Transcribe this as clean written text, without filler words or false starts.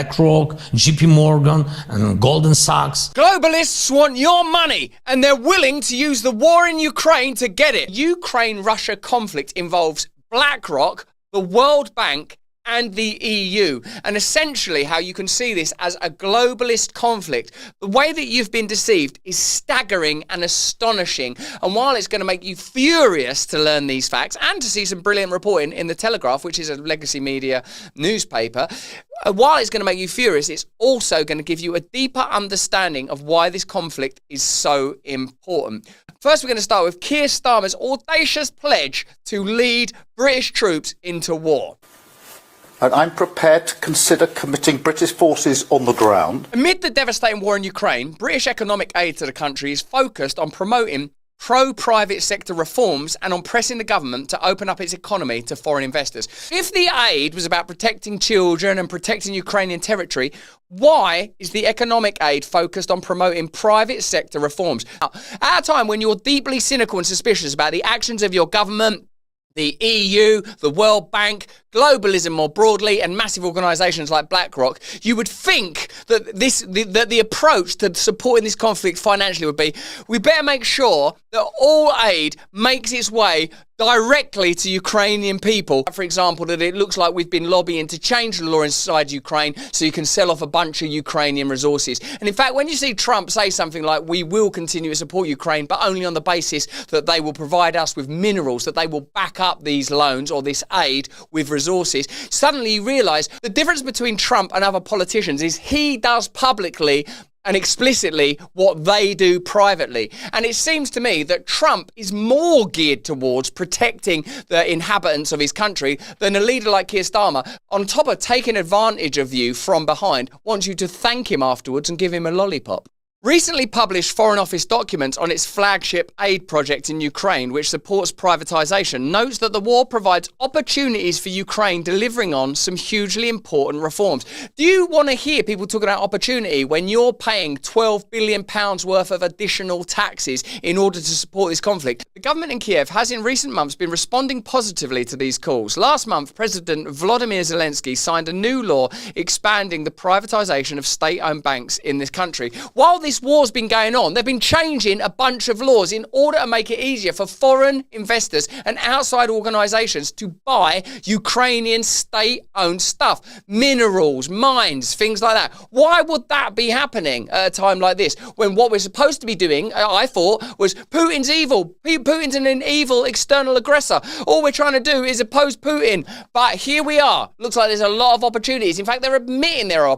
BlackRock, JP Morgan, and Goldman Sachs. Globalists want your money, and they're willing to use the war in Ukraine to get it. Ukraine-Russia conflict involves BlackRock, the World Bank, and the EU. And essentially how you can see this as a globalist conflict. The way that you've been deceived is staggering and astonishing. And while it's going to make you furious to learn these facts and to see some brilliant reporting in The Telegraph, which is a legacy media newspaper, while it's going to make you furious, it's also going to give you a deeper understanding of why this conflict is so important. First, we're going to start with Keir Starmer's audacious pledge to lead British troops into war. And I'm prepared to consider committing British forces on the ground. Amid the devastating war in Ukraine, British economic aid to the country is focused on promoting pro-private sector reforms and on pressing the government to open up its economy to foreign investors. If the aid was about protecting children and protecting Ukrainian territory, why is the economic aid focused on promoting private sector reforms? Now, at a time when you're deeply cynical and suspicious about the actions of your government, the EU, the World Bank, globalism more broadly, and massive organisations like BlackRock, you would think that the approach to supporting this conflict financially would be, we better make sure that all aid makes its way directly to Ukrainian people. For example, that it looks like we've been lobbying to change the law inside Ukraine so you can sell off a bunch of Ukrainian resources. And in fact, when you see Trump say something like, we will continue to support Ukraine, but only on the basis that they will provide us with minerals, that they will back up these loans or this aid with resources, suddenly you realise the difference between Trump and other politicians is he does publicly and explicitly what they do privately. And it seems to me that Trump is more geared towards protecting the inhabitants of his country than a leader like Keir Starmer, on top of taking advantage of you from behind, wants you to thank him afterwards and give him a lollipop. Recently published Foreign Office documents on its flagship aid project in Ukraine, which supports privatisation, notes that the war provides opportunities for Ukraine delivering on some hugely important reforms. Do you want to hear people talking about opportunity when you're paying £12 billion worth of additional taxes in order to support this conflict? The government in Kiev has in recent months been responding positively to these calls. Last month, President Volodymyr Zelensky signed a new law expanding the privatisation of state-owned banks in this country. While this war's been going on, they've been changing a bunch of laws in order to make it easier for foreign investors and outside organisations to buy Ukrainian state-owned stuff, minerals, mines, things like that. Why would that be happening at a time like this, when what we're supposed to be doing, I thought, was Putin's evil. Putin's an evil external aggressor. All we're trying to do is oppose Putin. But here we are. Looks like there's a lot of opportunities. In fact, they're admitting there are